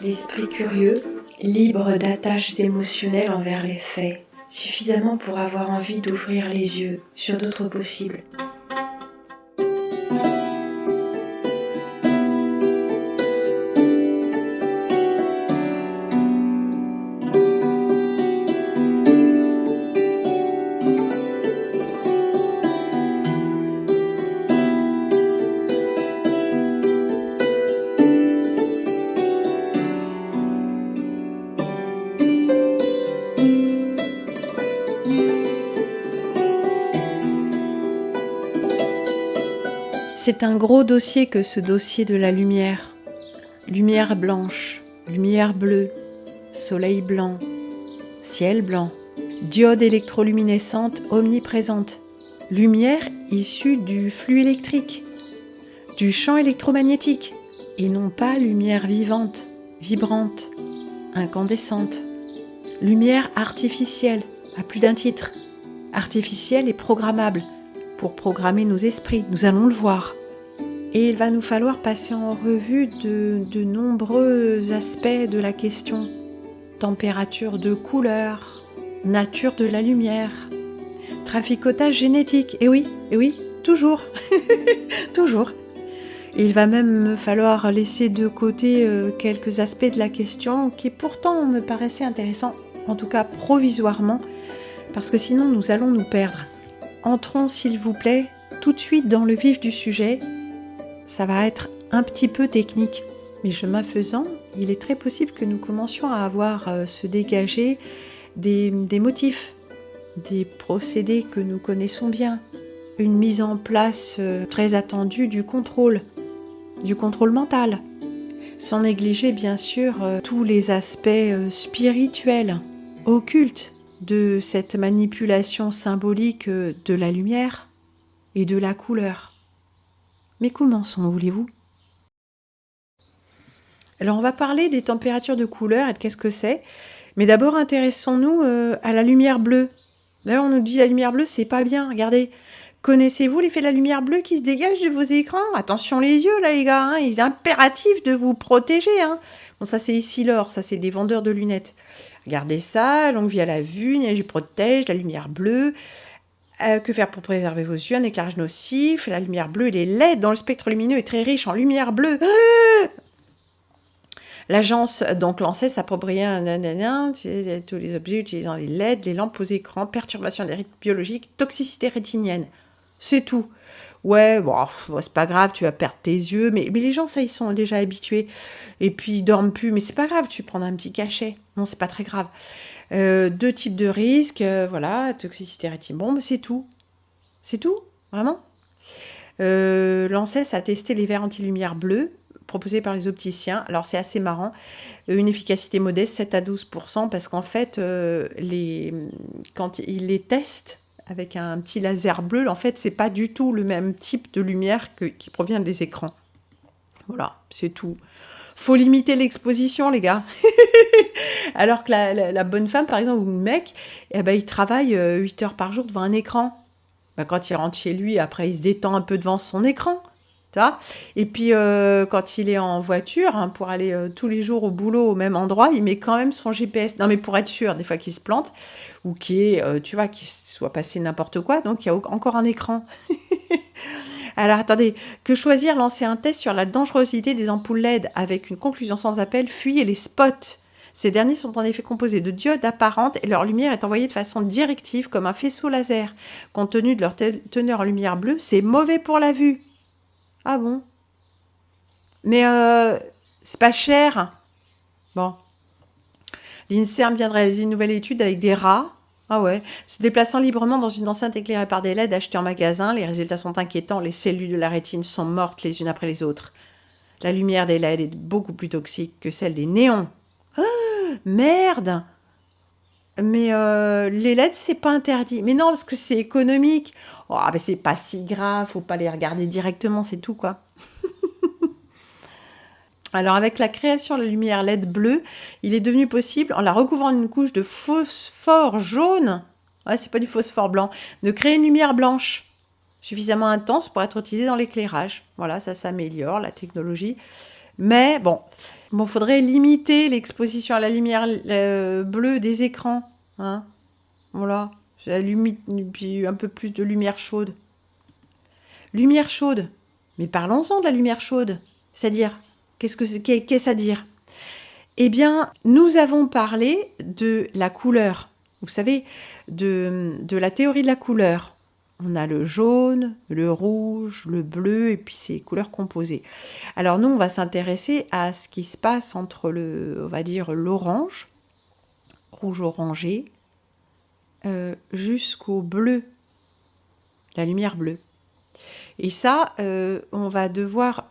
L'esprit curieux, libre d'attaches émotionnelles envers les faits, suffisamment pour avoir envie d'ouvrir les yeux sur d'autres possibles. C'est un gros dossier que ce dossier de la lumière. Lumière blanche, lumière bleue, soleil blanc, ciel blanc, diode électroluminescente omniprésente, lumière issue du flux électrique, du champ électromagnétique, et non pas lumière vivante, vibrante, incandescente. Lumière artificielle, à plus d'un titre, artificielle et programmable, pour programmer nos esprits, nous allons le voir. Et il va nous falloir passer en revue de nombreux aspects de la question. Température de couleur, nature de la lumière, traficotage génétique, et oui, toujours, toujours. Et il va même me falloir laisser de côté quelques aspects de la question qui pourtant me paraissaient intéressants, en tout cas provisoirement, parce que sinon nous allons nous perdre. Entrons s'il vous plaît tout de suite dans le vif du sujet. Ça va être un petit peu technique, mais chemin faisant, il est très possible que nous commencions à avoir se dégager des motifs, des procédés que nous connaissons bien, une mise en place très attendue du contrôle mental, sans négliger bien sûr tous les aspects spirituels, occultes, de cette manipulation symbolique de la lumière et de la couleur. Mais commençons, voulez-vous ? Alors on va parler des températures de couleur et de qu'est-ce que c'est. Mais d'abord intéressons-nous à la lumière bleue. D'ailleurs on nous dit la lumière bleue c'est pas bien, regardez. Connaissez-vous l'effet de la lumière bleue qui se dégage de vos écrans ? Attention les yeux là les gars, hein, il est impératif de vous protéger. Hein. Bon ça c'est ici l'or, ça c'est des vendeurs de lunettes. Regardez ça, longue vie à la vue, je protège, la lumière bleue. Que faire pour préserver vos yeux ? Un éclairage nocif, la lumière bleue et les LED dans le spectre lumineux est très riche en lumière bleue. L'agence, donc, lançait s'approprier tous les objets utilisant les LED, les lampes aux écrans, perturbation des rythmes biologiques, toxicité rétinienne. C'est tout. Ouais, bon, c'est pas grave, tu vas perdre tes yeux, mais les gens, ça, ils sont déjà habitués. Et puis, ils dorment plus, mais c'est pas grave, tu prends un petit cachet. Non, c'est pas très grave. 2 types de risques, voilà, toxicité rétinienne. Bon, mais c'est tout. C'est tout, vraiment. L'ANSES a testé les verres anti-lumière bleue proposés par les opticiens. Alors, c'est assez marrant. Une efficacité modeste, 7 à 12%, parce qu'en fait, quand ils les testent, avec un petit laser bleu, en fait, c'est pas du tout le même type de lumière qui provient des écrans. Voilà, c'est tout. Faut limiter l'exposition, les gars. Alors que la bonne femme, par exemple, ou le mec, il travaille 8 heures par jour devant un écran. Quand il rentre chez lui, après, il se détend un peu devant son écran. Tu vois ? Et puis, quand il est en voiture, hein, pour aller tous les jours au boulot au même endroit, il met quand même son GPS. Non, mais pour être sûr, des fois qu'il se plante, ou qu'il soit passé n'importe quoi, donc il y a encore un écran. Alors, attendez, que choisir, lancer un test sur la dangerosité des ampoules LED avec une conclusion sans appel, fuyez les spots. Ces derniers sont en effet composés de diodes apparentes et leur lumière est envoyée de façon directive comme un faisceau laser. Compte tenu de leur teneur en lumière bleue, c'est mauvais pour la vue. Ah bon ? Mais c'est pas cher. Bon. L'INSERM vient de réaliser une nouvelle étude avec des rats. Ah ouais. Se déplaçant librement dans une enceinte éclairée par des LED achetées en magasin, les résultats sont inquiétants. Les cellules de la rétine sont mortes les unes après les autres. La lumière des LED est beaucoup plus toxique que celle des néons. Ah, merde ! Mais les LED, c'est pas interdit. Mais non, parce que c'est économique. Oh, mais c'est pas si grave, faut pas les regarder directement, c'est tout, quoi. Alors, avec la création de la lumière LED bleue, il est devenu possible, en la recouvrant d'une couche de phosphore jaune, ouais, c'est pas du phosphore blanc, de créer une lumière blanche, suffisamment intense pour être utilisée dans l'éclairage. Voilà, ça s'améliore, la technologie. Mais bon, Bon, faudrait limiter l'exposition à la lumière bleue des écrans. Hein. Voilà, puis un peu plus de lumière chaude. Lumière chaude. Mais parlons-en de la lumière chaude. C'est-à-dire, qu'est-ce à dire? Eh bien, nous avons parlé de la couleur. Vous savez, de la théorie de la couleur. On a le jaune, le rouge, le bleu et puis ces couleurs composées. Alors nous, on va s'intéresser à ce qui se passe entre on va dire l'orange, rouge orangé, jusqu'au bleu, la lumière bleue. Et ça, on va devoir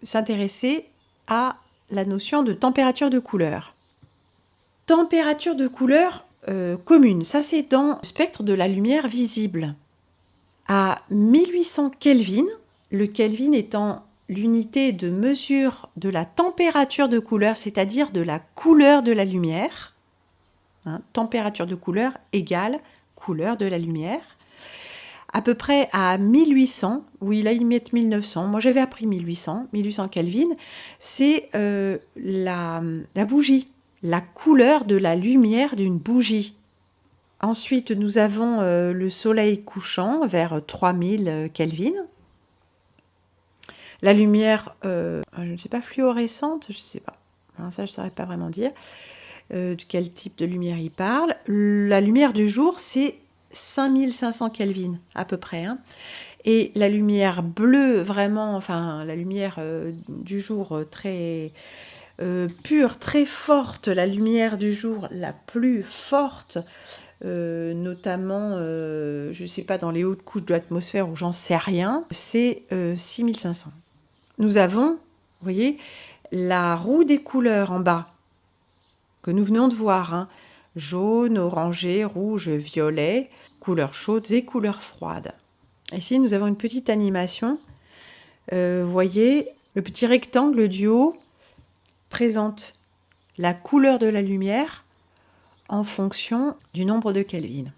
s'intéresser à la notion de température de couleur. Température de couleur commune, ça c'est dans le spectre de la lumière visible. À 1800 Kelvin, le Kelvin étant l'unité de mesure de la température de couleur, c'est-à-dire de la couleur de la lumière. Hein, température de couleur égale couleur de la lumière. À peu près à 1800, oui là ils mettent 1900, moi j'avais appris 1800 Kelvin, c'est la bougie, la couleur de la lumière d'une bougie. Ensuite, nous avons le soleil couchant vers 3000 Kelvin. La lumière, je ne sais pas, fluorescente, je ne sais pas. Alors ça, je ne saurais pas vraiment dire de quel type de lumière il parle. La lumière du jour, c'est 5500 Kelvin à peu près. Hein. Et la lumière bleue, vraiment, enfin, la lumière du jour très pure, très forte, la lumière du jour la plus forte, notamment, je ne sais pas, dans les hautes couches de l'atmosphère où j'en sais rien, c'est 6500. Nous avons, vous voyez, la roue des couleurs en bas, que nous venons de voir, hein, jaune, orangé, rouge, violet, couleurs chaudes et couleurs froides. Ici, nous avons une petite animation. Vous voyez, le petit rectangle du haut présente la couleur de la lumière en fonction du nombre de Kelvin.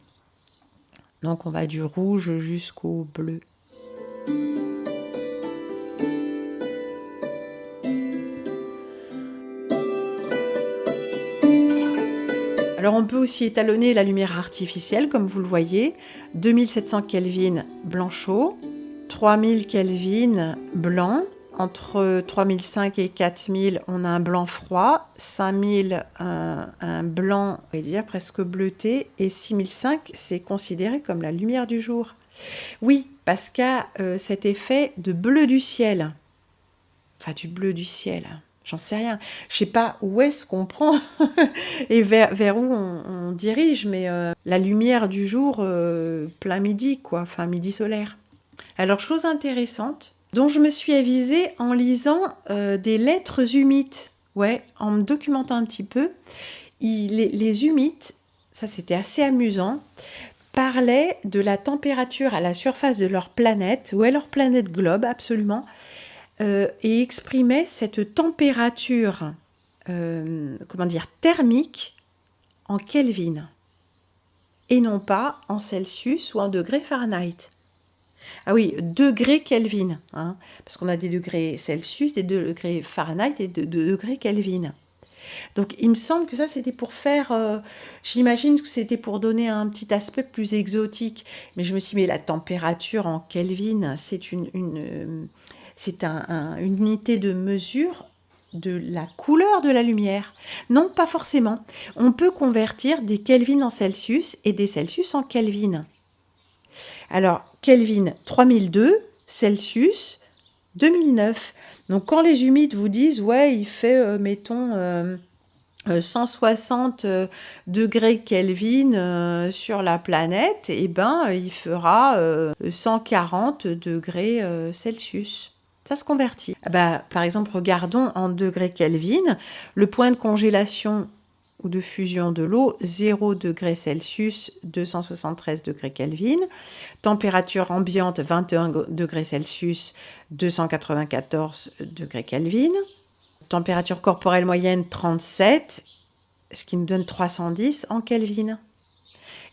Donc on va du rouge jusqu'au bleu. Alors on peut aussi étalonner la lumière artificielle, comme vous le voyez, 2700 Kelvin blanc chaud, 3000 Kelvin blanc, entre 3005 et 4000 on a un blanc froid, 5000 un blanc, on va dire presque bleuté, et 6005 c'est considéré comme la lumière du jour. Oui, parce qu'il y a cet effet de bleu du ciel, enfin du bleu du ciel. J'en sais rien. Je sais pas où est-ce qu'on prend et vers où on dirige, mais la lumière du jour plein midi, quoi, enfin midi solaire. Alors, chose intéressante, dont je me suis avisée en lisant des lettres humites. Ouais, en me documentant un petit peu. Les humites, ça c'était assez amusant, parlaient de la température à la surface de leur planète, ouais, leur planète globe, absolument, et exprimait cette température thermique en Kelvin et non pas en Celsius ou en degrés Fahrenheit. Ah oui, degrés Kelvin, hein, parce qu'on a des degrés Celsius, des degrés Fahrenheit et des degrés Kelvin. Donc il me semble que ça c'était pour faire, j'imagine que c'était pour donner un petit aspect plus exotique, mais je me suis dit mais la température en Kelvin c'est une unité de mesure de la couleur de la lumière. Non, pas forcément. On peut convertir des Kelvin en Celsius et des Celsius en Kelvin. Alors, Kelvin 3002, Celsius 2009. Donc, quand les humides vous disent, ouais, il fait, 160 degrés Kelvin sur la planète, eh ben, il fera 140 degrés Celsius. Ça se convertit. Par exemple, regardons en degrés Kelvin, le point de congélation ou de fusion de l'eau, 0 degrés Celsius, 273 degrés Kelvin. Température ambiante, 21 degrés Celsius, 294 degrés Kelvin. Température corporelle moyenne, 37, ce qui nous donne 310 en Kelvin.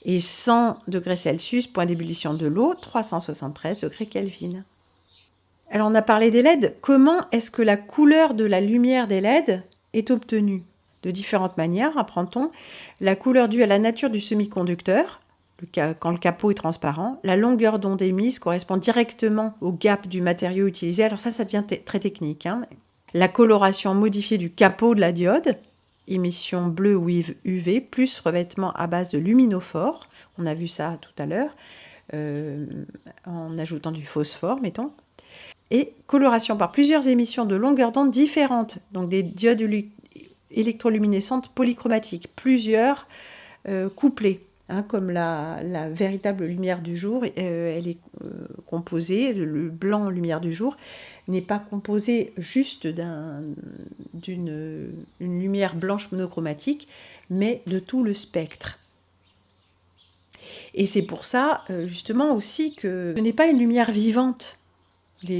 Et 100 degrés Celsius, point d'ébullition de l'eau, 373 degrés Kelvin. Alors, on a parlé des LED. Comment est-ce que la couleur de la lumière des LED est obtenue de différentes manières, apprend-on. La couleur due à la nature du semi-conducteur, quand le capot est transparent. La longueur d'onde émise correspond directement au gap du matériau utilisé. Alors ça devient très technique. La coloration modifiée du capot de la diode, émission bleue ou UV, plus revêtement à base de luminophore. On a vu ça tout à l'heure, en ajoutant du phosphore, mettons. Et coloration par plusieurs émissions de longueur d'onde différentes, donc des diodes électroluminescentes polychromatiques, plusieurs couplées. Comme la véritable lumière du jour, elle est composée, le blanc lumière du jour n'est pas composé juste d'une lumière blanche monochromatique, mais de tout le spectre. Et c'est pour ça, justement aussi, que ce n'est pas une lumière vivante.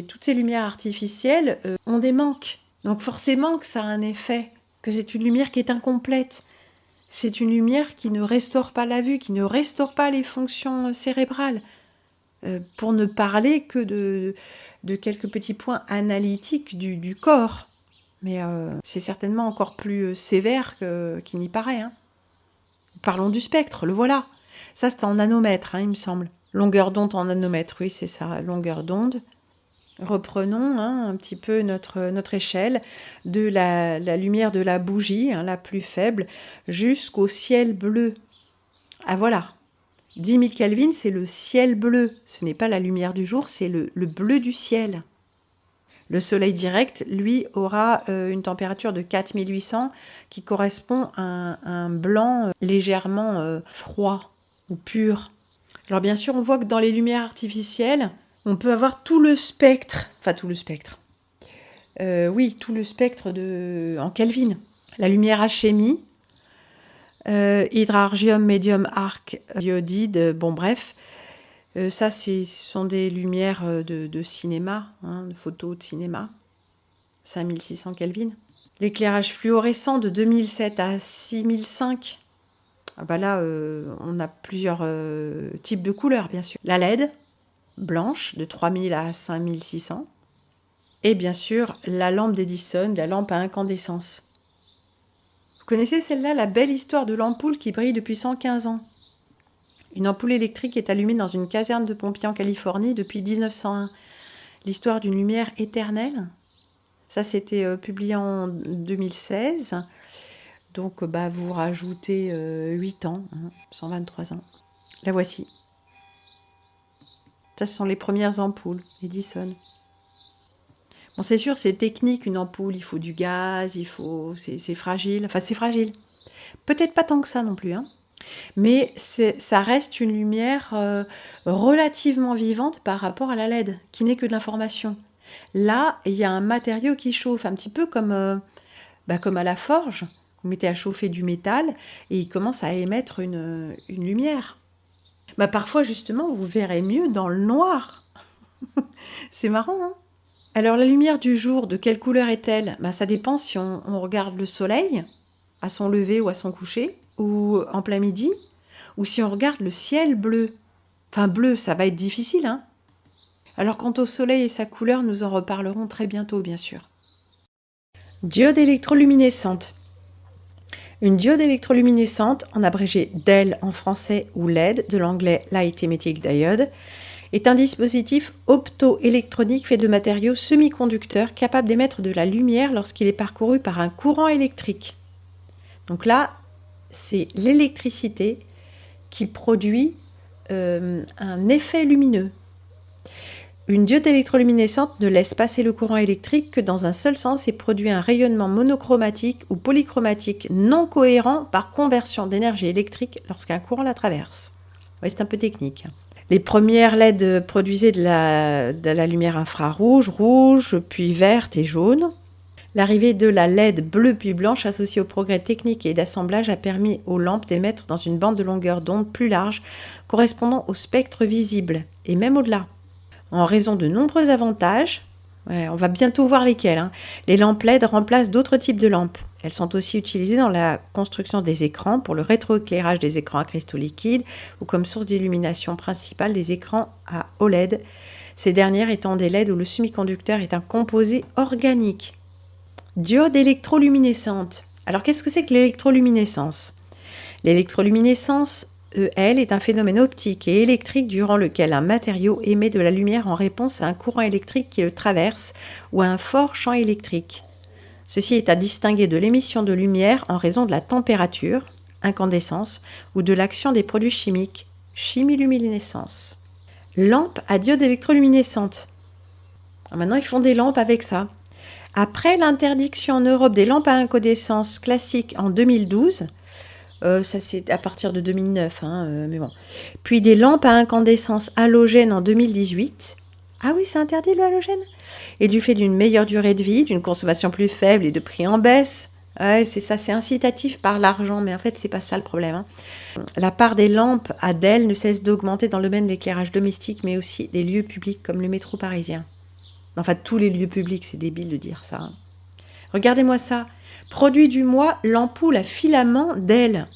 Toutes ces lumières artificielles ont des manques. Donc forcément que ça a un effet, que c'est une lumière qui est incomplète. C'est une lumière qui ne restaure pas la vue, qui ne restaure pas les fonctions cérébrales, pour ne parler que de quelques petits points analytiques du corps. Mais c'est certainement encore plus sévère qu'il n'y paraît. Parlons du spectre, le voilà. Ça, c'est en nanomètres, il me semble. Longueur d'onde en nanomètres, oui, c'est ça, longueur d'onde. Reprenons un petit peu notre échelle de la lumière de la bougie, la plus faible, jusqu'au ciel bleu. Ah voilà, 10 000 Kelvin, c'est le ciel bleu. Ce n'est pas la lumière du jour, c'est le bleu du ciel. Le soleil direct, lui, aura une température de 4800 qui correspond à un blanc légèrement froid ou pur. Alors bien sûr, on voit que dans les lumières artificielles, on peut avoir tout le spectre, tout le spectre en Kelvin. La lumière HMI, hydrargium, médium, arc, iodide, ça ce sont des lumières de cinéma, de photos de cinéma, 5600 Kelvin. L'éclairage fluorescent de 2007 à 6005, là on a plusieurs types de couleurs bien sûr. La LED, blanche, de 3000 à 5600. Et bien sûr, la lampe d'Edison, la lampe à incandescence. Vous connaissez celle-là, la belle histoire de l'ampoule qui brille depuis 115 ans. Une ampoule électrique est allumée dans une caserne de pompiers en Californie depuis 1901. L'histoire d'une lumière éternelle. Ça, c'était publié en 2016. Donc, vous rajoutez 8 ans, 123 ans. La voici. Ça, ce sont les premières ampoules, Edison. Bon, c'est sûr, c'est technique, une ampoule, il faut du gaz, c'est fragile. C'est fragile. Peut-être pas tant que ça non plus, mais ça reste une lumière relativement vivante par rapport à la LED, qui n'est que de l'information. Là, il y a un matériau qui chauffe, un petit peu comme à la forge. Vous mettez à chauffer du métal et il commence à émettre une lumière. Parfois, justement, vous verrez mieux dans le noir. C'est marrant, Alors, la lumière du jour, de quelle couleur est-elle ? Ça dépend si on regarde le soleil, à son lever ou à son coucher, ou en plein midi, ou si on regarde le ciel bleu. Bleu, ça va être difficile, Alors, quant au soleil et sa couleur, nous en reparlerons très bientôt, bien sûr. Diode électroluminescente. Une diode électroluminescente, en abrégé DEL en français ou LED, de l'anglais Light Emitting Diode, est un dispositif optoélectronique fait de matériaux semi-conducteurs capable d'émettre de la lumière lorsqu'il est parcouru par un courant électrique. Donc là, c'est l'électricité qui produit un effet lumineux. Une diode électroluminescente ne laisse passer le courant électrique que dans un seul sens et produit un rayonnement monochromatique ou polychromatique non cohérent par conversion d'énergie électrique lorsqu'un courant la traverse. Oui, c'est un peu technique. Les premières LED produisaient de la lumière infrarouge, rouge, puis verte et jaune. L'arrivée de la LED bleue puis blanche associée au progrès technique et d'assemblage a permis aux lampes d'émettre dans une bande de longueur d'onde plus large correspondant au spectre visible et même au-delà. En raison de nombreux avantages, on va bientôt voir lesquels, les lampes LED remplacent d'autres types de lampes. Elles sont aussi utilisées dans la construction des écrans pour le rétroéclairage des écrans à cristaux liquides ou comme source d'illumination principale des écrans à OLED, ces dernières étant des LED où le semi-conducteur est un composé organique. Diode électroluminescente. Alors qu'est-ce que c'est que l'électroluminescence? L'électroluminescence, elle, est un phénomène optique et électrique durant lequel un matériau émet de la lumière en réponse à un courant électrique qui le traverse ou à un fort champ électrique. Ceci est à distinguer de l'émission de lumière en raison de la température, incandescence, ou de l'action des produits chimiques, chimiluminescence. Lampe à diode électroluminescente. Maintenant, ils font des lampes avec ça. Après l'interdiction en Europe des lampes à incandescence classiques en 2012, ça c'est à partir de 2009, mais bon. Puis des lampes à incandescence halogène en 2018. Ah oui, c'est interdit le halogène. Et du fait d'une meilleure durée de vie, d'une consommation plus faible et de prix en baisse. Ouais, c'est ça, c'est incitatif par l'argent, mais en fait, c'est pas ça le problème. La part des lampes à DEL ne cesse d'augmenter dans le domaine de l'éclairage domestique, mais aussi des lieux publics comme le métro parisien. Enfin, tous les lieux publics, c'est débile de dire ça. Regardez-moi ça. Produit du mois, l'ampoule à filament DEL.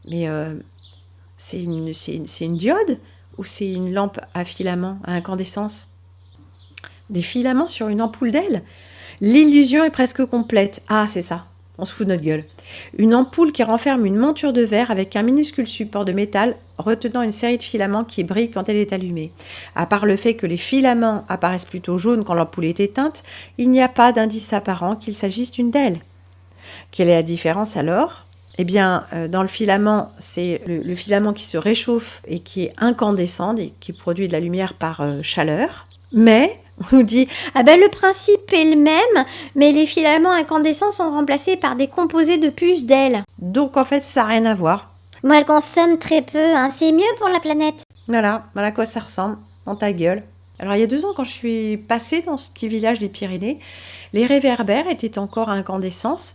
Mais c'est une diode ou c'est une lampe à filament, à incandescence? Des filaments sur une ampoule DEL? L'illusion est presque complète. Ah, c'est ça. On se fout de notre gueule. Une ampoule qui renferme une monture de verre avec un minuscule support de métal retenant une série de filaments qui brillent quand elle est allumée. À part le fait que les filaments apparaissent plutôt jaunes quand l'ampoule est éteinte, il n'y a pas d'indice apparent qu'il s'agisse d'une DEL. Quelle est la différence alors? Eh bien, dans le filament, c'est le filament qui se réchauffe et qui est incandescent et qui produit de la lumière par chaleur. Mais, on nous dit, Ah ben le principe est le même, mais les filaments incandescents sont remplacés par des composés de puces d'ailes. donc en fait, ça n'a rien à voir. Moi, elle consomme très peu, hein. C'est mieux pour la planète. Voilà à quoi ça ressemble, dans ta gueule. Alors, il y a 2 ans, quand je suis passée dans ce petit village des Pyrénées, les réverbères étaient encore à incandescence.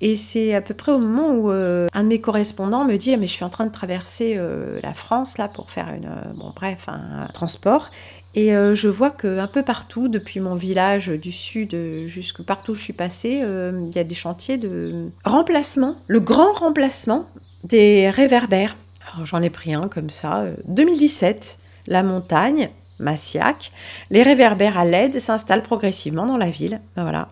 Et c'est à peu près au moment où un de mes correspondants me dit « Mais je suis en train de traverser la France là pour faire un transport. » Et je vois qu'un peu partout, depuis mon village du sud jusque partout où je suis passée, il y a des chantiers de remplacement, le grand remplacement des réverbères. Alors, j'en ai pris un comme ça, 2017, la montagne, Massiac, les réverbères à LED s'installent progressivement dans la ville. Ben voilà.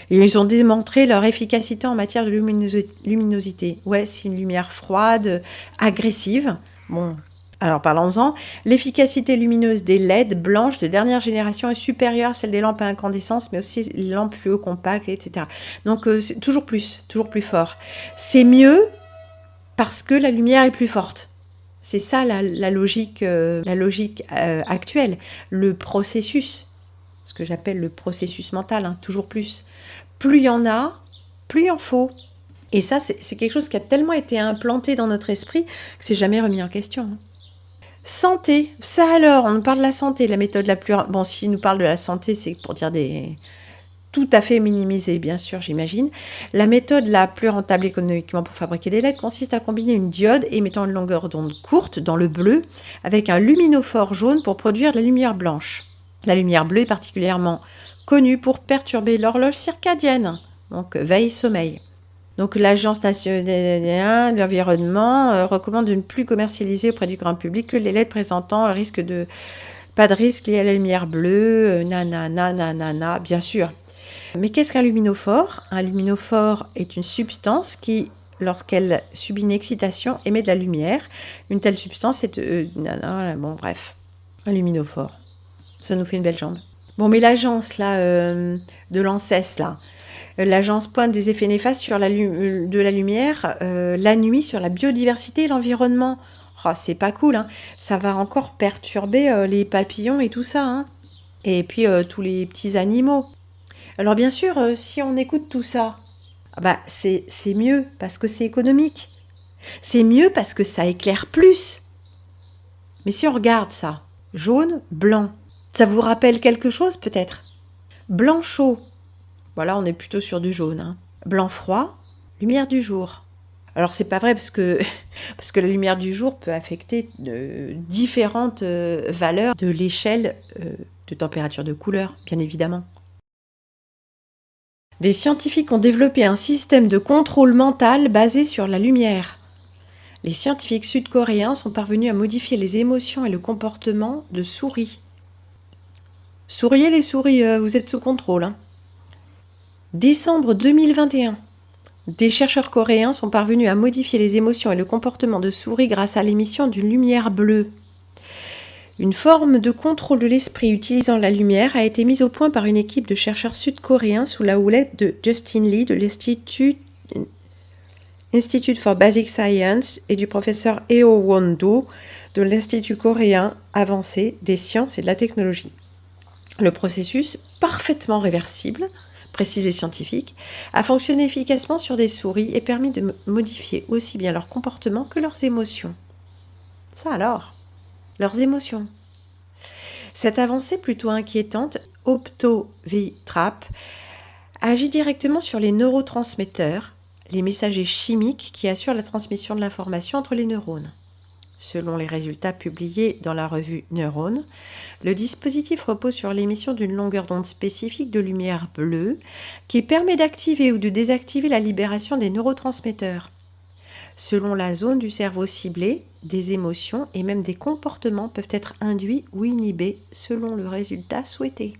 Et ils ont démontré leur efficacité en matière de luminosité. Ouais, c'est une lumière froide, agressive. Bon, alors parlons-en. L'efficacité lumineuse des LED blanches de dernière génération est supérieure à celle des lampes à incandescence, mais aussi les lampes fluo compactes, etc. Donc, c'est toujours plus fort. C'est mieux parce que la lumière est plus forte. C'est ça la logique actuelle, le processus, ce que j'appelle le processus mental, toujours plus. Plus il y en a, plus il en faut. Et ça, c'est quelque chose qui a tellement été implanté dans notre esprit que c'est jamais remis en question. Santé, ça alors, on nous parle de la santé, la méthode la plus... Bon, s'il nous parle de la santé, c'est pour dire des... tout à fait minimisé, bien sûr, j'imagine. La méthode la plus rentable économiquement pour fabriquer des LED consiste à combiner une diode émettant une longueur d'onde courte dans le bleu avec un luminophore jaune pour produire de la lumière blanche. La lumière bleue est particulièrement connue pour perturber l'horloge circadienne, donc veille-sommeil. Donc l'Agence nationale de l'environnement recommande de ne plus commercialiser auprès du grand public que les LED présentant un risque de... Pas de risque lié à la lumière bleue, nanana, bien sûr. Mais qu'est-ce qu'un luminophore? Un luminophore est une substance qui, lorsqu'elle subit une excitation, émet de la lumière. Une telle substance est... un luminophore. Ça nous fait une belle jambe. Bon, mais l'agence de l'ANSES, l'agence pointe des effets néfastes sur de la lumière la nuit sur la biodiversité et l'environnement. Oh, c'est pas cool, hein. Ça va encore perturber les papillons et tout ça, Et puis tous les petits animaux. Alors bien sûr, si on écoute tout ça, c'est mieux parce que c'est économique. C'est mieux parce que ça éclaire plus. Mais si on regarde ça, jaune, blanc, ça vous rappelle quelque chose peut-être? Blanc chaud, voilà, on est plutôt sur du jaune. Blanc froid, lumière du jour. Alors c'est pas vrai parce que la lumière du jour peut affecter différentes valeurs de l'échelle de température de couleur, bien évidemment. Des scientifiques ont développé un système de contrôle mental basé sur la lumière. Les scientifiques sud-coréens sont parvenus à modifier les émotions et le comportement de souris. Souriez les souris, vous êtes sous contrôle. Décembre 2021. Des chercheurs coréens sont parvenus à modifier les émotions et le comportement de souris grâce à l'émission d'une lumière bleue. Une forme de contrôle de l'esprit utilisant la lumière a été mise au point par une équipe de chercheurs sud-coréens sous la houlette de Justin Lee de l'Institute for Basic Science et du professeur Eo Won-do de l'Institut coréen avancé des sciences et de la technologie. Le processus, parfaitement réversible, précis et scientifique, a fonctionné efficacement sur des souris et permis de modifier aussi bien leur comportement que leurs émotions. Ça alors, leurs émotions. Cette avancée plutôt inquiétante, Opto-V-Trap, agit directement sur les neurotransmetteurs, les messagers chimiques qui assurent la transmission de l'information entre les neurones. Selon les résultats publiés dans la revue Neurone, le dispositif repose sur l'émission d'une longueur d'onde spécifique de lumière bleue qui permet d'activer ou de désactiver la libération des neurotransmetteurs. Selon la zone du cerveau ciblée, des émotions et même des comportements peuvent être induits ou inhibés selon le résultat souhaité.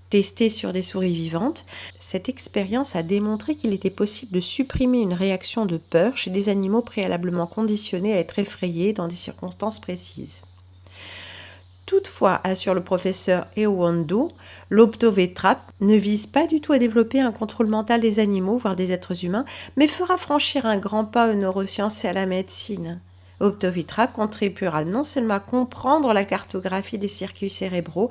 Testée sur des souris vivantes, cette expérience a démontré qu'il était possible de supprimer une réaction de peur chez des animaux préalablement conditionnés à être effrayés dans des circonstances précises. Toutefois, assure le professeur Eo Won-do, l'Opto-V-Trap ne vise pas du tout à développer un contrôle mental des animaux, voire des êtres humains, mais fera franchir un grand pas aux neurosciences et à la médecine. Opto-V-Trap contribuera non seulement à comprendre la cartographie des circuits cérébraux,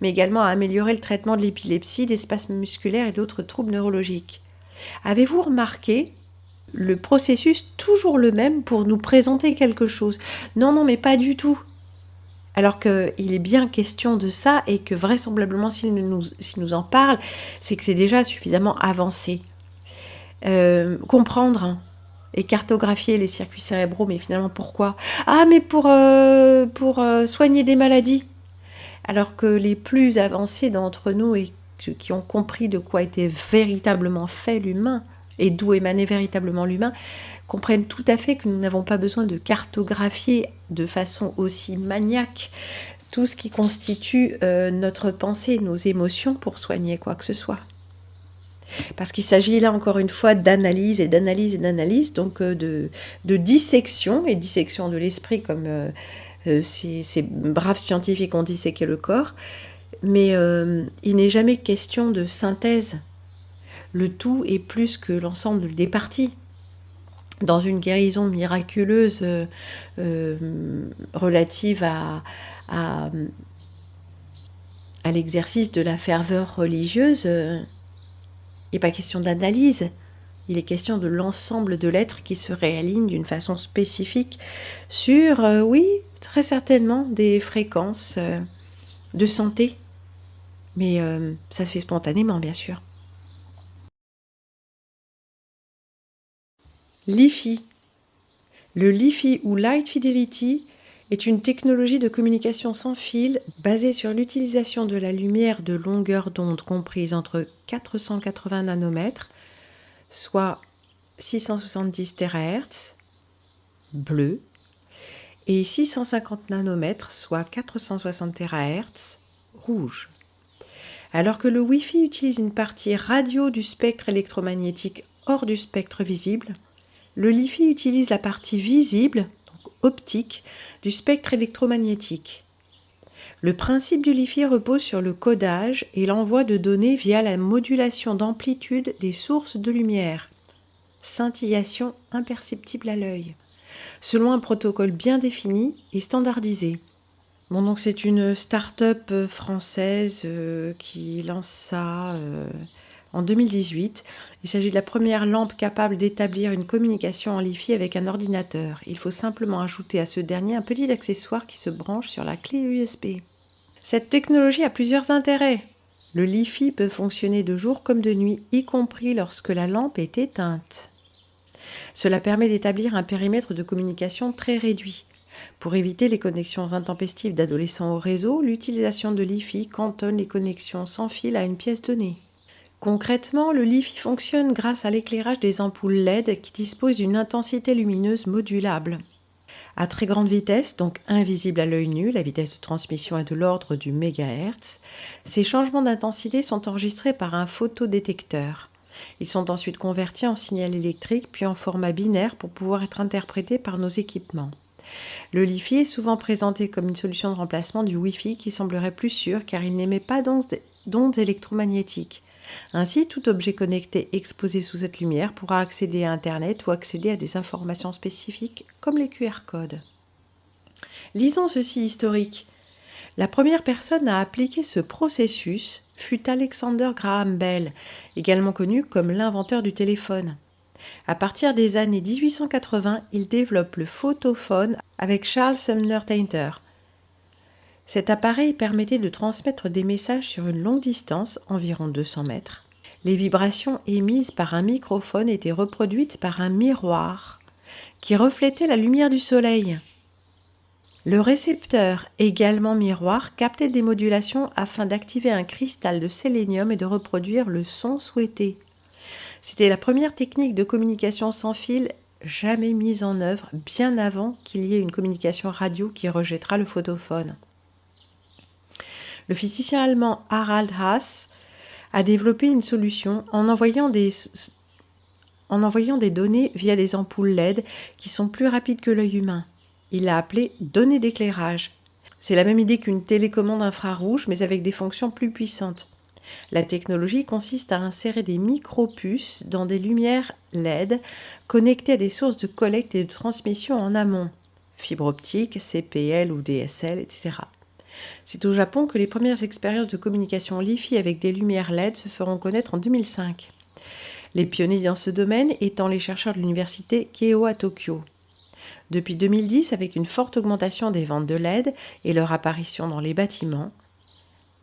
mais également à améliorer le traitement de l'épilepsie, des spasmes musculaires et d'autres troubles neurologiques. Avez-vous remarqué le processus toujours le même pour nous présenter quelque chose? Non, mais pas du tout. Alors qu'il est bien question de ça et que vraisemblablement, s'il nous en parle, c'est que c'est déjà suffisamment avancé. Comprendre et cartographier les circuits cérébraux, mais finalement pourquoi? Ah, mais pour soigner des maladies. Alors que les plus avancés d'entre nous et qui ont compris de quoi était véritablement fait l'humain et d'où émanait véritablement l'humain, comprennent tout à fait que nous n'avons pas besoin de cartographier de façon aussi maniaque tout ce qui constitue notre pensée, nos émotions pour soigner quoi que ce soit. Parce qu'il s'agit là encore une fois d'analyse, donc de dissection, et dissection de l'esprit comme ces braves scientifiques ont disséqué le corps, mais il n'est jamais question de synthèse. Le tout est plus que l'ensemble des parties. Dans une guérison miraculeuse relative à l'exercice de la ferveur religieuse, il n'est pas question d'analyse, il est question de l'ensemble de l'être qui se réaligne d'une façon spécifique sur, oui, très certainement, des fréquences de santé. Mais ça se fait spontanément, bien sûr. LiFi. Le LiFi ou Light Fidelity est une technologie de communication sans fil basée sur l'utilisation de la lumière de longueur d'onde comprise entre 480 nanomètres, soit 670 THz, bleu, et 650 nanomètres, soit 460 THz, rouge. Alors que le Wi-Fi utilise une partie radio du spectre électromagnétique hors du spectre visible, le LiFi utilise la partie visible, donc optique, du spectre électromagnétique. Le principe du LiFi repose sur le codage et l'envoi de données via la modulation d'amplitude des sources de lumière, scintillation imperceptible à l'œil, selon un protocole bien défini et standardisé. Bon, donc c'est une start-up française qui lance ça en 2018. Il s'agit de la première lampe capable d'établir une communication en LiFi avec un ordinateur. Il faut simplement ajouter à ce dernier un petit accessoire qui se branche sur la clé USB. Cette technologie a plusieurs intérêts. Le LiFi peut fonctionner de jour comme de nuit, y compris lorsque la lampe est éteinte. Cela permet d'établir un périmètre de communication très réduit. Pour éviter les connexions intempestives d'adolescents au réseau, l'utilisation de LiFi cantonne les connexions sans fil à une pièce donnée. Concrètement, le LiFi fonctionne grâce à l'éclairage des ampoules LED qui disposent d'une intensité lumineuse modulable. À très grande vitesse, donc invisible à l'œil nu, la vitesse de transmission est de l'ordre du mégahertz, ces changements d'intensité sont enregistrés par un photodétecteur. Ils sont ensuite convertis en signal électrique puis en format binaire pour pouvoir être interprétés par nos équipements. Le LiFi est souvent présenté comme une solution de remplacement du Wi-Fi qui semblerait plus sûr car il n'émet pas d'ondes électromagnétiques. Ainsi, tout objet connecté exposé sous cette lumière pourra accéder à Internet ou accéder à des informations spécifiques comme les QR codes. Lisons ceci historique. La première personne à appliquer ce processus fut Alexander Graham Bell, également connu comme l'inventeur du téléphone. À partir des années 1880, il développe le photophone avec Charles Sumner Tainter. Cet appareil permettait de transmettre des messages sur une longue distance, environ 200 mètres. Les vibrations émises par un microphone étaient reproduites par un miroir qui reflétait la lumière du soleil. Le récepteur, également miroir, captait des modulations afin d'activer un cristal de sélénium et de reproduire le son souhaité. C'était la première technique de communication sans fil jamais mise en œuvre, bien avant qu'il y ait une communication radio qui rejettera le photophone. Le physicien allemand Harald Haas a développé une solution en envoyant des données via des ampoules LED qui sont plus rapides que l'œil humain. Il l'a appelé « données d'éclairage ». C'est la même idée qu'une télécommande infrarouge, mais avec des fonctions plus puissantes. La technologie consiste à insérer des micro-puces dans des lumières LED connectées à des sources de collecte et de transmission en amont, fibre optique, CPL ou DSL, etc. C'est au Japon que les premières expériences de communication LiFi avec des lumières LED se feront connaître en 2005. Les pionniers dans ce domaine étant les chercheurs de l'université Keio à Tokyo. Depuis 2010, avec une forte augmentation des ventes de LED et leur apparition dans les bâtiments,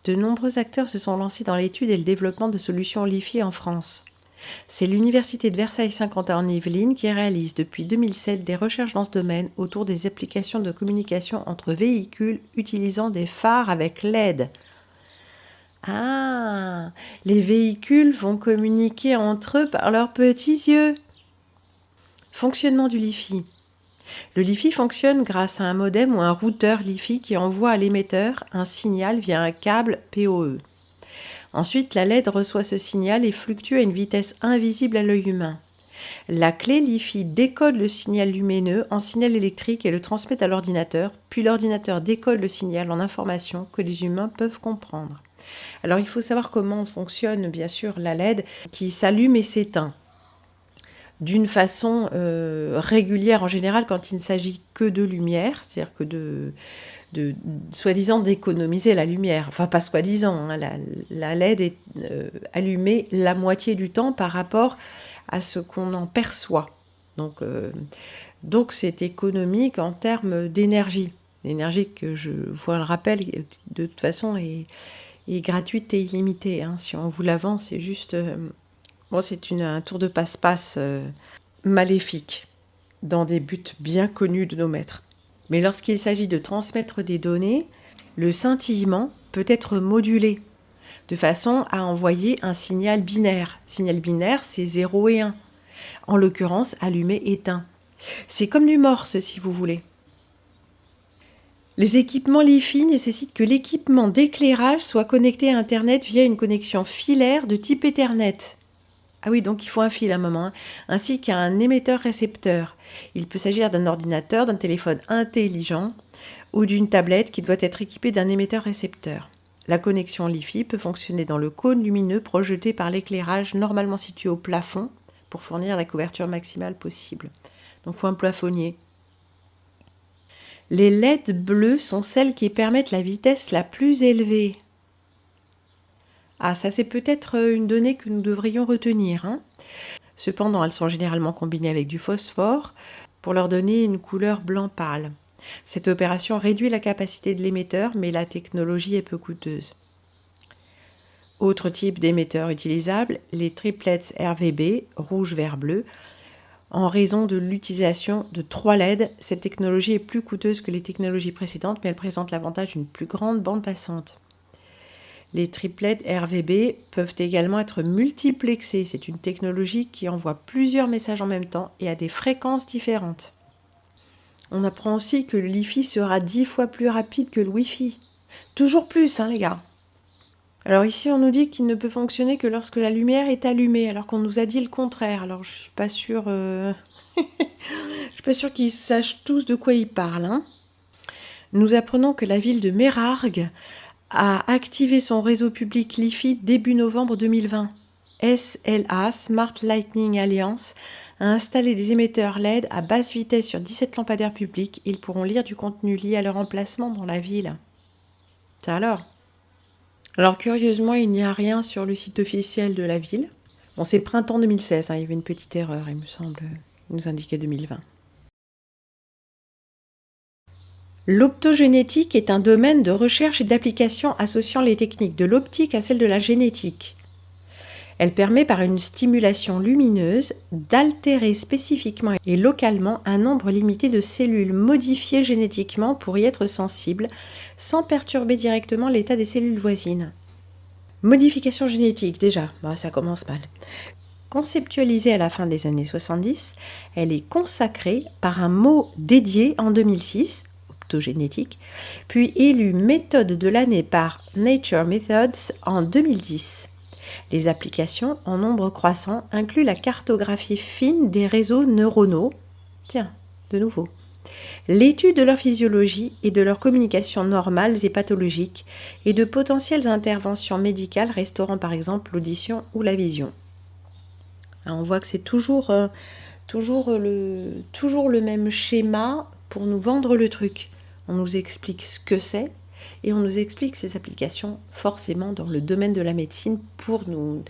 de nombreux acteurs se sont lancés dans l'étude et le développement de solutions LiFi en France. C'est l'université de Versailles-Saint-Quentin en Yvelines qui réalise depuis 2007 des recherches dans ce domaine autour des applications de communication entre véhicules utilisant des phares avec LED. Ah, les véhicules vont communiquer entre eux par leurs petits yeux. Fonctionnement du LiFi. Le LiFi fonctionne grâce à un modem ou un routeur LiFi qui envoie à l'émetteur un signal via un câble PoE. Ensuite, la LED reçoit ce signal et fluctue à une vitesse invisible à l'œil humain. La clé LiFi décode le signal lumineux en signal électrique et le transmet à l'ordinateur, puis l'ordinateur décode le signal en information que les humains peuvent comprendre. Alors, il faut savoir comment fonctionne, bien sûr, la LED qui s'allume et s'éteint. D'une façon régulière en général quand il ne s'agit que de lumière, c'est-à-dire que de soi-disant d'économiser la lumière. Enfin, pas soi-disant, hein, la LED est allumée la moitié du temps par rapport à ce qu'on en perçoit. Donc c'est économique en termes d'énergie. L'énergie que je vous le rappelle, de toute façon, est gratuite et illimitée. Hein. Si on vous la vend, c'est juste... c'est un tour de passe-passe maléfique, dans des buts bien connus de nos maîtres. Mais lorsqu'il s'agit de transmettre des données, le scintillement peut être modulé, de façon à envoyer un signal binaire. Signal binaire, c'est 0 et 1. En l'occurrence, allumé-éteint. C'est comme du morse, si vous voulez. Les équipements LiFi nécessitent que l'équipement d'éclairage soit connecté à Internet via une connexion filaire de type Ethernet. Ah oui, donc il faut un fil à un moment, hein, ainsi qu'un émetteur-récepteur. Il peut s'agir d'un ordinateur, d'un téléphone intelligent ou d'une tablette qui doit être équipée d'un émetteur-récepteur. La connexion LiFi peut fonctionner dans le cône lumineux projeté par l'éclairage normalement situé au plafond pour fournir la couverture maximale possible. Donc il faut un plafonnier. Les LED bleues sont celles qui permettent la vitesse la plus élevée. Ah, ça c'est peut-être une donnée que nous devrions retenir. Hein. Cependant, elles sont généralement combinées avec du phosphore pour leur donner une couleur blanc pâle. Cette opération réduit la capacité de l'émetteur, mais la technologie est peu coûteuse. Autre type d'émetteur utilisable, les triplets RVB, rouge, vert, bleu. En raison de l'utilisation de 3 LED, cette technologie est plus coûteuse que les technologies précédentes, mais elle présente l'avantage d'une plus grande bande passante. Les triplets RVB peuvent également être multiplexés. C'est une technologie qui envoie plusieurs messages en même temps et à des fréquences différentes. On apprend aussi que le Li-Fi sera 10 fois plus rapide que le Wi-Fi. Toujours plus, les gars. Alors ici, on nous dit qu'il ne peut fonctionner que lorsque la lumière est allumée, alors qu'on nous a dit le contraire. Alors je suis pas sûre, je suis pas sûre qu'ils sachent tous de quoi ils parlent. Nous apprenons que la ville de Mérargues a activé son réseau public Li-Fi début novembre 2020. SLA, Smart Lighting Alliance, a installé des émetteurs LED à basse vitesse sur 17 lampadaires publics. Ils pourront lire du contenu lié à leur emplacement dans la ville. Ça alors curieusement, il n'y a rien sur le site officiel de la ville. Bon, c'est printemps 2016, il y avait une petite erreur, il me semble, il nous indiquait 2020. L'optogénétique est un domaine de recherche et d'application associant les techniques de l'optique à celles de la génétique. Elle permet par une stimulation lumineuse d'altérer spécifiquement et localement un nombre limité de cellules modifiées génétiquement pour y être sensibles, sans perturber directement l'état des cellules voisines. Modification génétique, déjà, ça commence mal. Conceptualisée à la fin des années 70, elle est consacrée par un mot dédié en 2006, optogénétique, puis élue méthode de l'année par Nature Methods en 2010. Les applications, en nombre croissant, incluent la cartographie fine des réseaux neuronaux, de nouveau, l'étude de leur physiologie et de leur communication normales et pathologiques, et de potentielles interventions médicales restaurant par exemple l'audition ou la vision. Alors on voit que c'est toujours le même schéma pour nous vendre le truc. On nous explique ce que c'est, et on nous explique ces applications forcément dans le domaine de la médecine pour nous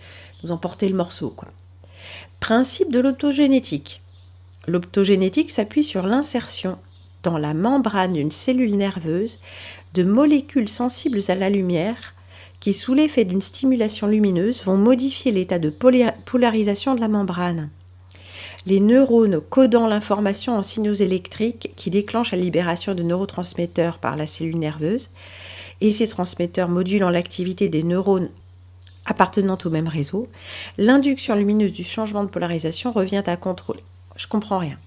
emporter le morceau, Principe de l'optogénétique. L'optogénétique s'appuie sur l'insertion dans la membrane d'une cellule nerveuse de molécules sensibles à la lumière qui, sous l'effet d'une stimulation lumineuse, vont modifier l'état de polarisation de la membrane. Les neurones codant l'information en signaux électriques qui déclenchent la libération de neurotransmetteurs par la cellule nerveuse, et ces transmetteurs modulant l'activité des neurones appartenant au même réseau, l'induction lumineuse du changement de polarisation revient à contrôler. Je comprends rien.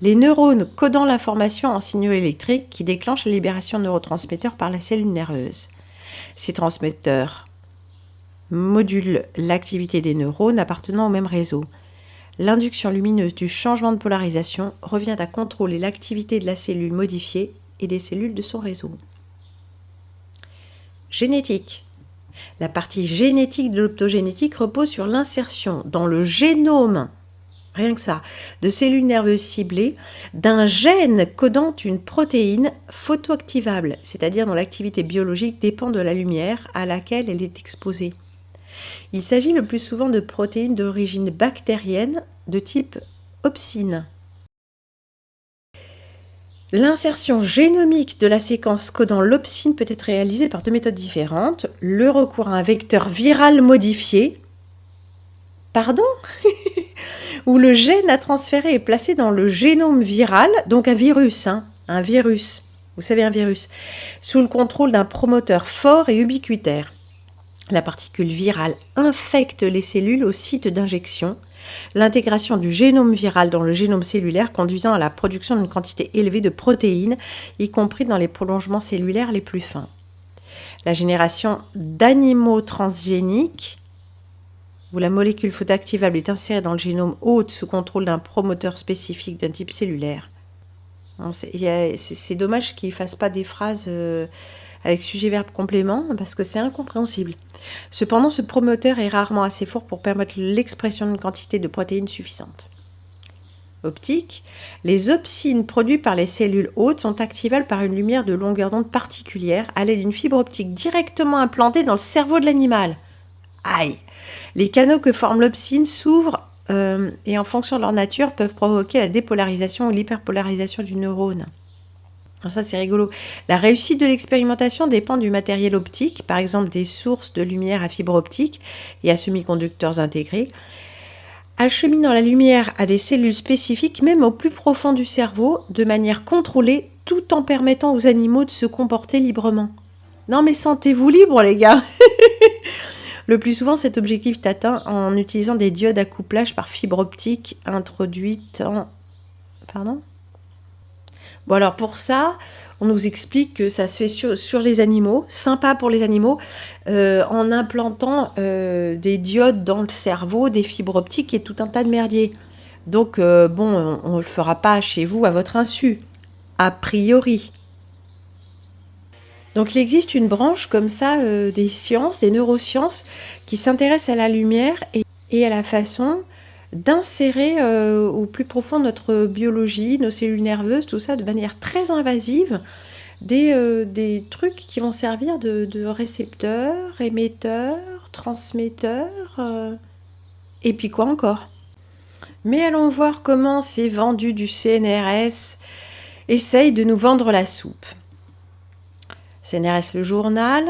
Les neurones codant l'information en signaux électriques qui déclenchent la libération de neurotransmetteurs par la cellule nerveuse. Ces transmetteurs modulent l'activité des neurones appartenant au même réseau. L'induction lumineuse du changement de polarisation revient à contrôler l'activité de la cellule modifiée et des cellules de son réseau. Génétique. La partie génétique de l'optogénétique repose sur l'insertion dans le génome, rien que ça, de cellules nerveuses ciblées, d'un gène codant une protéine photoactivable, c'est-à-dire dont l'activité biologique dépend de la lumière à laquelle elle est exposée. Il s'agit le plus souvent de protéines d'origine bactérienne de type opsine. L'insertion génomique de la séquence codant l'opsine peut être réalisée par deux méthodes différentes. Le recours à un vecteur viral modifié, où le gène à transférer est placé dans le génome viral, donc un virus, vous savez un virus, sous le contrôle d'un promoteur fort et ubiquitaire. La particule virale infecte les cellules au site d'injection, l'intégration du génome viral dans le génome cellulaire conduisant à la production d'une quantité élevée de protéines, y compris dans les prolongements cellulaires les plus fins. La génération d'animaux transgéniques, où la molécule photoactivable est insérée dans le génome hôte sous contrôle d'un promoteur spécifique d'un type cellulaire. C'est dommage qu'ils ne fassent pas des phrases avec sujet-verbe complément, parce que c'est incompréhensible. Cependant, ce promoteur est rarement assez fort pour permettre l'expression d'une quantité de protéines suffisante. Optique. Les opsines produites par les cellules hôtes sont activables par une lumière de longueur d'onde particulière à l'aide d'une fibre optique directement implantée dans le cerveau de l'animal. Aïe! Les canaux que forme l'opsine s'ouvrent et en fonction de leur nature peuvent provoquer la dépolarisation ou l'hyperpolarisation du neurone. Alors ça, c'est rigolo. La réussite de l'expérimentation dépend du matériel optique, par exemple des sources de lumière à fibre optique et à semi-conducteurs intégrés, acheminant la lumière à des cellules spécifiques, même au plus profond du cerveau, de manière contrôlée, tout en permettant aux animaux de se comporter librement. Non mais sentez-vous libre, les gars. Le plus souvent, cet objectif est atteint en utilisant des diodes à couplage par fibre optique introduites en... Pardon ? Bon, alors pour ça, on nous explique que ça se fait sur les animaux, sympa pour les animaux, en implantant des diodes dans le cerveau, des fibres optiques et tout un tas de merdier. Donc, bon, on ne le fera pas chez vous à votre insu, a priori. Donc, il existe une branche comme ça des sciences, des neurosciences, qui s'intéresse à la lumière et à la façon d'insérer au plus profond notre biologie, nos cellules nerveuses, tout ça de manière très invasive, des trucs qui vont servir de récepteurs, émetteurs, transmetteurs, et puis quoi encore. Mais allons voir comment ces vendus du CNRS essayent de nous vendre la soupe. CNRS le journal,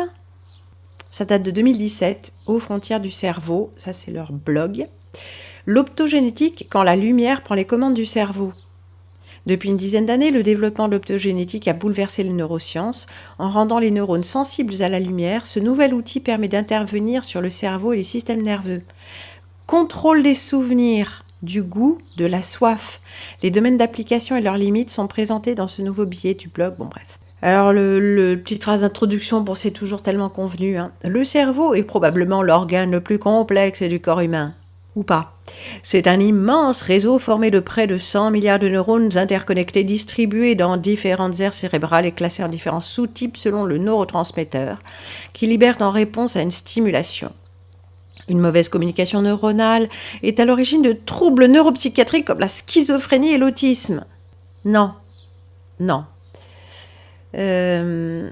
ça date de 2017, aux frontières du cerveau, ça c'est leur blog. L'optogénétique, quand la lumière prend les commandes du cerveau. Depuis une dizaine d'années, le développement de l'optogénétique a bouleversé les neurosciences. En rendant les neurones sensibles à la lumière, ce nouvel outil permet d'intervenir sur le cerveau et le système nerveux. Contrôle des souvenirs, du goût, de la soif. Les domaines d'application et leurs limites sont présentés dans ce nouveau billet du blog. Bon bref. Alors, petite phrase d'introduction, bon, c'est toujours tellement convenu. Hein. Le cerveau est probablement l'organe le plus complexe du corps humain. Ou pas. C'est un immense réseau formé de près de 100 milliards de neurones interconnectés, distribués dans différentes aires cérébrales et classés en différents sous-types selon le neurotransmetteur, qui libèrent en réponse à une stimulation. Une mauvaise communication neuronale est à l'origine de troubles neuropsychiatriques comme la schizophrénie et l'autisme. Non.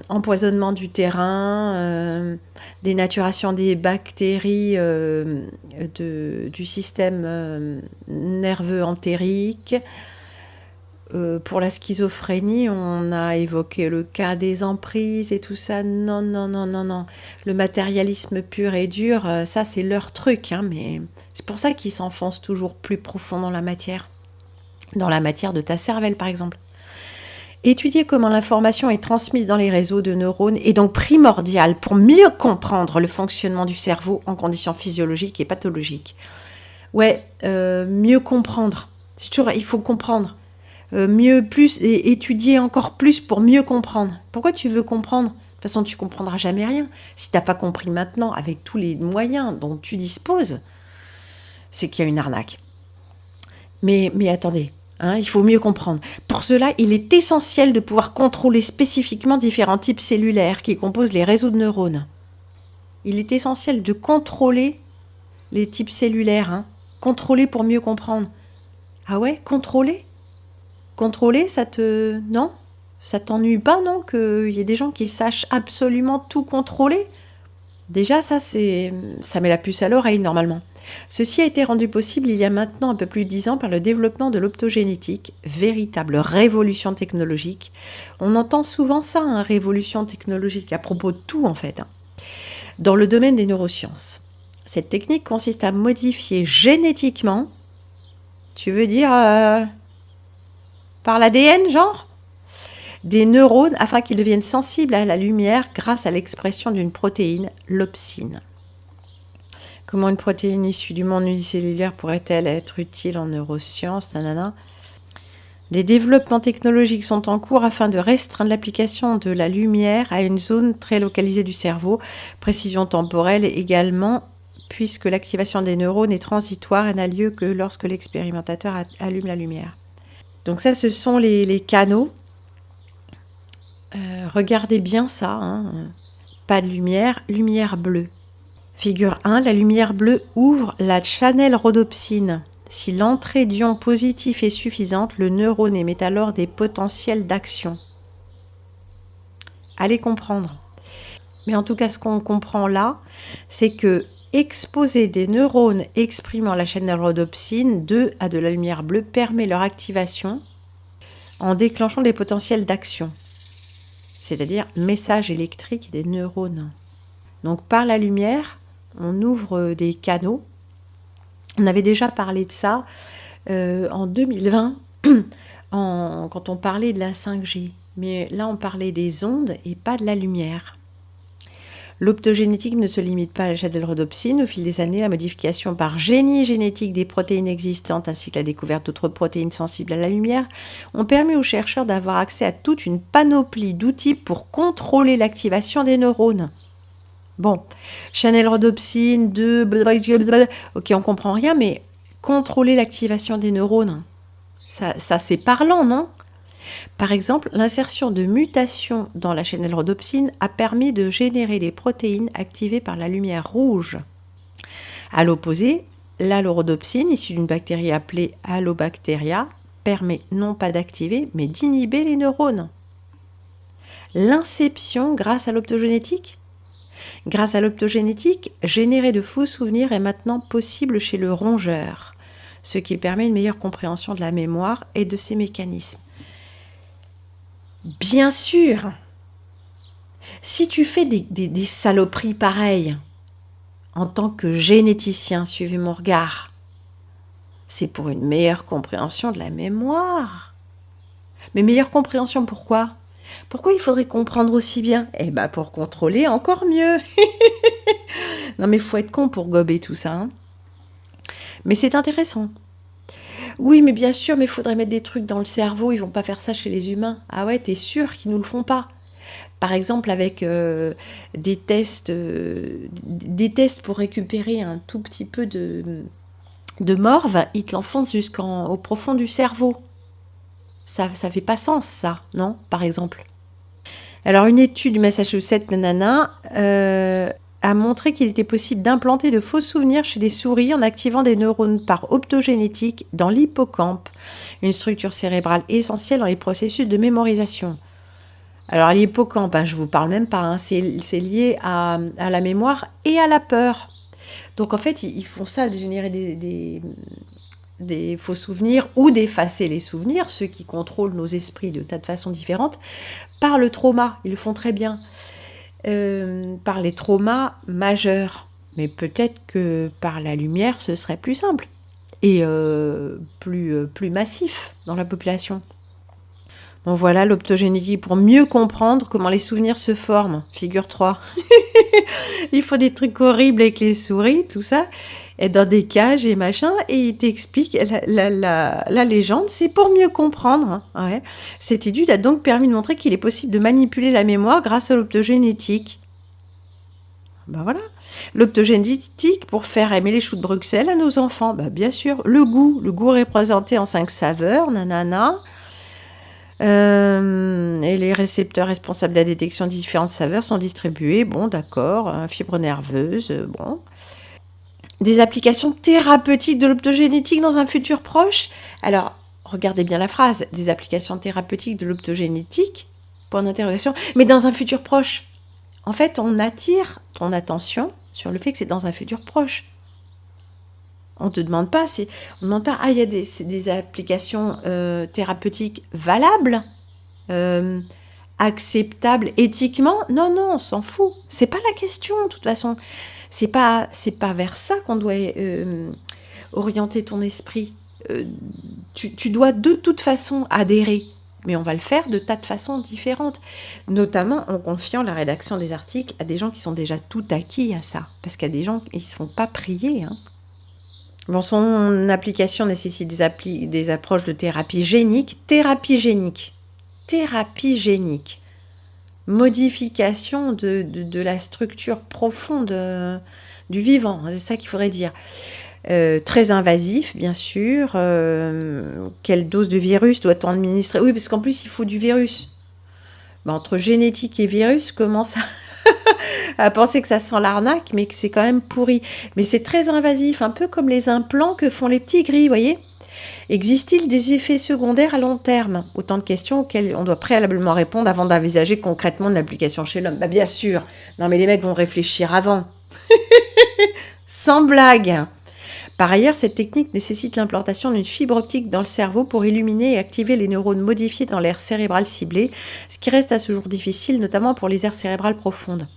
Empoisonnement du terrain, dénaturation des bactéries du système nerveux entérique. Pour la schizophrénie, on a évoqué le cas des emprises et tout ça. Non. Le matérialisme pur et dur, ça c'est leur truc, hein, mais c'est pour ça qu'ils s'enfoncent toujours plus profond dans la matière de ta cervelle par exemple. Étudier comment l'information est transmise dans les réseaux de neurones est donc primordial pour mieux comprendre le fonctionnement du cerveau en conditions physiologiques et pathologiques. Ouais, mieux comprendre. C'est toujours, il faut comprendre. Mieux, plus, et étudier encore plus pour mieux comprendre. Pourquoi tu veux comprendre ? De toute façon, tu ne comprendras jamais rien. Si tu n'as pas compris maintenant, avec tous les moyens dont tu disposes, c'est qu'il y a une arnaque. Mais attendez. Il faut mieux comprendre. Pour cela, il est essentiel de pouvoir contrôler spécifiquement différents types cellulaires qui composent les réseaux de neurones. Il est essentiel de contrôler les types cellulaires. Contrôler pour mieux comprendre. Ah ouais, contrôler ? Contrôler, non ? Ça t'ennuie pas, non ? Qu'il y ait des gens qui sachent absolument tout contrôler ? Déjà, ça met la puce à l'oreille, normalement. Ceci a été rendu possible il y a maintenant un peu plus de 10 ans par le développement de l'optogénétique, véritable révolution technologique. On entend souvent ça, révolution technologique, à propos de tout en fait, dans le domaine des neurosciences. Cette technique consiste à modifier génétiquement, tu veux dire par l'ADN, genre ? Des neurones afin qu'ils deviennent sensibles à la lumière grâce à l'expression d'une protéine, l'opsine. Comment une protéine issue du monde unicellulaire pourrait-elle être utile en neurosciences ? Des développements technologiques sont en cours afin de restreindre l'application de la lumière à une zone très localisée du cerveau, précision temporelle également, puisque l'activation des neurones est transitoire et n'a lieu que lorsque l'expérimentateur allume la lumière. Donc ça, ce sont les canaux. Regardez bien ça, pas de lumière, lumière bleue. Figure 1, la lumière bleue ouvre la channel rhodopsine. Si l'entrée d'ions positifs est suffisante, le neurone émet alors des potentiels d'action. Allez comprendre. Mais en tout cas, ce qu'on comprend là, c'est que exposer des neurones exprimant la channel rhodopsine à de la lumière bleue permet leur activation en déclenchant des potentiels d'action, c'est-à-dire messages électriques des neurones. Donc par la lumière, on ouvre des canaux. On avait déjà parlé de ça en 2020 quand on parlait de la 5G. Mais là, on parlait des ondes et pas de la lumière. L'optogénétique ne se limite pas à la channelrhodopsine. Au fil des années, la modification par génie génétique des protéines existantes ainsi que la découverte d'autres protéines sensibles à la lumière ont permis aux chercheurs d'avoir accès à toute une panoplie d'outils pour contrôler l'activation des neurones. Bon, channelrhodopsine, ok, on comprend rien, mais contrôler l'activation des neurones, ça c'est parlant, non ? Par exemple, l'insertion de mutations dans la channelrhodopsine a permis de générer des protéines activées par la lumière rouge. À l'opposé, l'allorhodopsine, issue d'une bactérie appelée Allobacteria, permet non pas d'activer, mais d'inhiber les neurones. L'inception grâce à l'optogénétique ? Grâce à l'optogénétique, générer de faux souvenirs est maintenant possible chez le rongeur, ce qui permet une meilleure compréhension de la mémoire et de ses mécanismes. Bien sûr, si tu fais des saloperies pareilles, en tant que généticien, suivez mon regard, c'est pour une meilleure compréhension de la mémoire. Mais meilleure compréhension, pourquoi ? Pourquoi il faudrait comprendre aussi bien ? Eh bien, pour contrôler encore mieux. Non, mais il faut être con pour gober tout ça. Hein. Mais c'est intéressant. Oui, mais bien sûr, mais il faudrait mettre des trucs dans le cerveau, ils vont pas faire ça chez les humains. Ah ouais, t'es sûr qu'ils nous le font pas ? Par exemple, avec des tests pour récupérer un tout petit peu de morve, ils te l'enfoncent jusqu'au profond du cerveau. Ça fait pas sens, ça, non ? Par exemple. Alors, une étude du Massachusetts, a montré qu'il était possible d'implanter de faux souvenirs chez des souris en activant des neurones par optogénétique dans l'hippocampe, une structure cérébrale essentielle dans les processus de mémorisation. Alors l'hippocampe, je ne vous parle même pas, hein, c'est lié à la mémoire et à la peur. Donc en fait, ils font ça, de générer des faux souvenirs ou d'effacer les souvenirs, ceux qui contrôlent nos esprits de tas de façons différentes, par le trauma, ils le font très bien. Par les traumas majeurs. Mais peut-être que par la lumière, ce serait plus simple et plus massif dans la population. Bon voilà, l'optogénétique pour mieux comprendre comment les souvenirs se forment. Figure-toi. Il faut des trucs horribles avec les souris, tout ça, et dans des cages et machin, et il t'explique la légende, c'est pour mieux comprendre. Hein. Ouais. Cette étude a donc permis de montrer qu'il est possible de manipuler la mémoire grâce à l'optogénétique. Ben voilà. L'optogénétique pour faire aimer les choux de Bruxelles à nos enfants. Ben bien sûr, le goût représenté en 5 saveurs, nanana. Et les récepteurs responsables de la détection de différentes saveurs sont distribués, bon d'accord, fibres nerveuses, bon. Des applications thérapeutiques de l'optogénétique dans un futur proche ? Alors, regardez bien la phrase, des applications thérapeutiques de l'optogénétique, point d'interrogation, mais dans un futur proche. En fait, on attire ton attention sur le fait que c'est dans un futur proche. On ne te demande pas, il y a des applications thérapeutiques valables, acceptables éthiquement. Non, on s'en fout. C'est pas la question, de toute façon. C'est pas vers ça qu'on doit orienter ton esprit. Tu dois de toute façon adhérer, mais on va le faire de tas de façons différentes, notamment en confiant la rédaction des articles à des gens qui sont déjà tout acquis à ça, parce qu'il y a des gens qui ne se font pas prier, hein. Bon, son application nécessite des approches de thérapie génique. Modification de la structure profonde du vivant, c'est ça qu'il faudrait dire. Très invasif, bien sûr. Quelle dose de virus doit-on administrer ? Oui, parce qu'en plus, il faut du virus. Entre génétique et virus, commence à penser que ça sent l'arnaque, mais que c'est quand même pourri. Mais c'est très invasif, un peu comme les implants que font les petits gris, vous voyez ? Existe-t-il des effets secondaires à long terme ? Autant de questions auxquelles on doit préalablement répondre avant d'envisager concrètement une application chez l'homme. Bien sûr. Non, mais les mecs vont réfléchir avant. Sans blague. Par ailleurs, cette technique nécessite l'implantation d'une fibre optique dans le cerveau pour illuminer et activer les neurones modifiés dans l'aire cérébrale ciblée, ce qui reste à ce jour difficile, notamment pour les aires cérébrales profondes.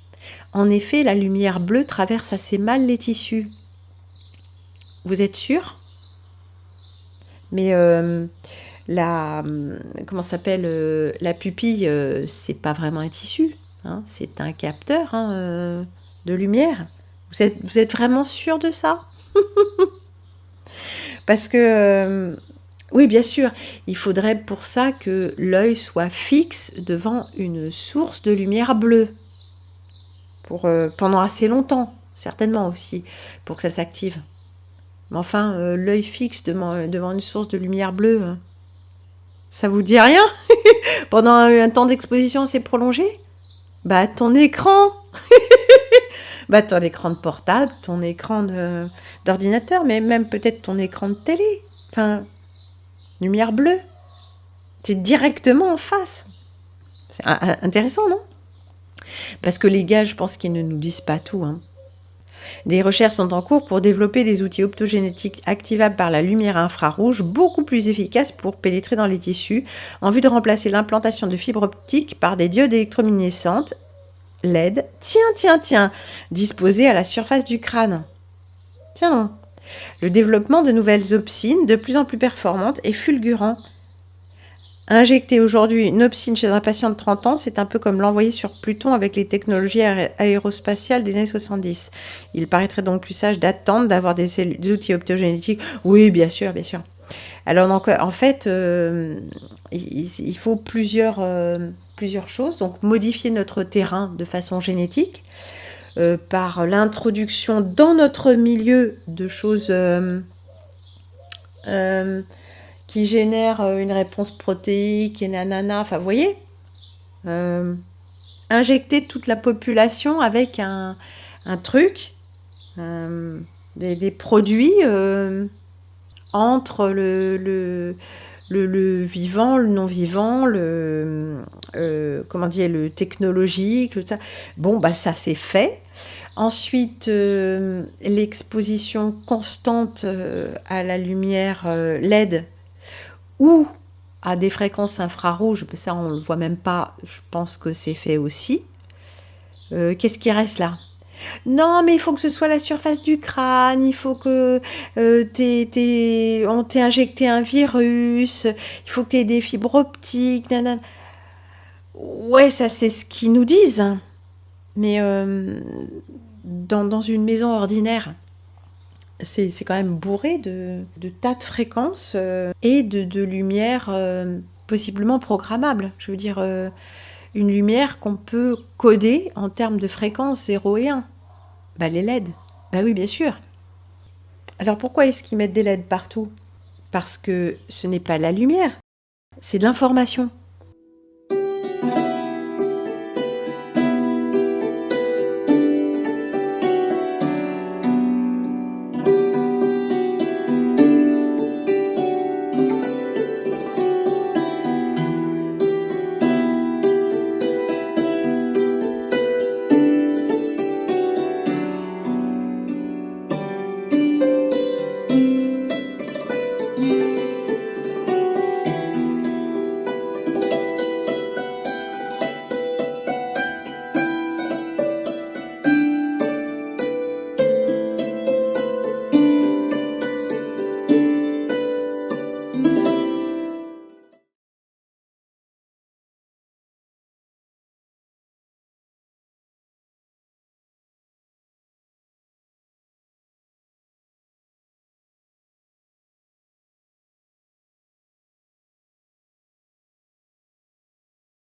En effet, la lumière bleue traverse assez mal les tissus. Vous êtes sûr ? Mais la pupille, c'est pas vraiment un tissu. hein, c'est un capteur de lumière. Vous êtes vraiment sûr de ça? Parce que, oui, bien sûr, il faudrait pour ça que l'œil soit fixe devant une source de lumière bleue. Pendant assez longtemps, certainement aussi, pour que ça s'active. Mais enfin, l'œil fixe devant une source de lumière bleue, ça vous dit rien? Pendant un temps d'exposition assez prolongé? Bah, ton écran ton écran de portable, ton écran d'ordinateur, mais même peut-être ton écran de télé. Enfin, lumière bleue. C'est directement en face. C'est intéressant, non? Parce que les gars, je pense qu'ils ne nous disent pas tout. Des recherches sont en cours pour développer des outils optogénétiques activables par la lumière infrarouge beaucoup plus efficaces pour pénétrer dans les tissus, en vue de remplacer l'implantation de fibres optiques par des diodes électroluminescentes LED, tiens, disposées à la surface du crâne. Tiens non. Le développement de nouvelles opsines de plus en plus performantes est fulgurant. Injecter aujourd'hui une opsine chez un patient de 30 ans, c'est un peu comme l'envoyer sur Pluton avec les technologies aérospatiales des années 70. Il paraîtrait donc plus sage d'attendre d'avoir des outils optogénétiques. Oui, bien sûr. Alors donc, en fait, il faut plusieurs choses. Donc, modifier notre terrain de façon génétique par l'introduction dans notre milieu de choses qui génèrent une réponse protéique et nanana. Enfin, vous voyez, injecter toute la population avec un truc, des produits entre le vivant, le non-vivant, le technologique, tout ça. Bon, ça c'est fait. Ensuite, l'exposition constante à la lumière LED ou à des fréquences infrarouges, ça on ne le voit même pas, je pense que c'est fait aussi. Qu'est-ce qui reste là? Non, mais il faut que ce soit la surface du crâne, il faut que on t'ait injecté un virus, il faut que tu aies des fibres optiques, nanana. Ouais, ça c'est ce qu'ils nous disent. Mais dans une maison ordinaire, c'est quand même bourré de tas de fréquences et de lumière possiblement programmable. Je veux dire, une lumière qu'on peut coder en termes de fréquences 0 et 1. Les LED. Oui, bien sûr. Alors pourquoi est-ce qu'ils mettent des LED partout? Parce que ce n'est pas la lumière, c'est de l'information.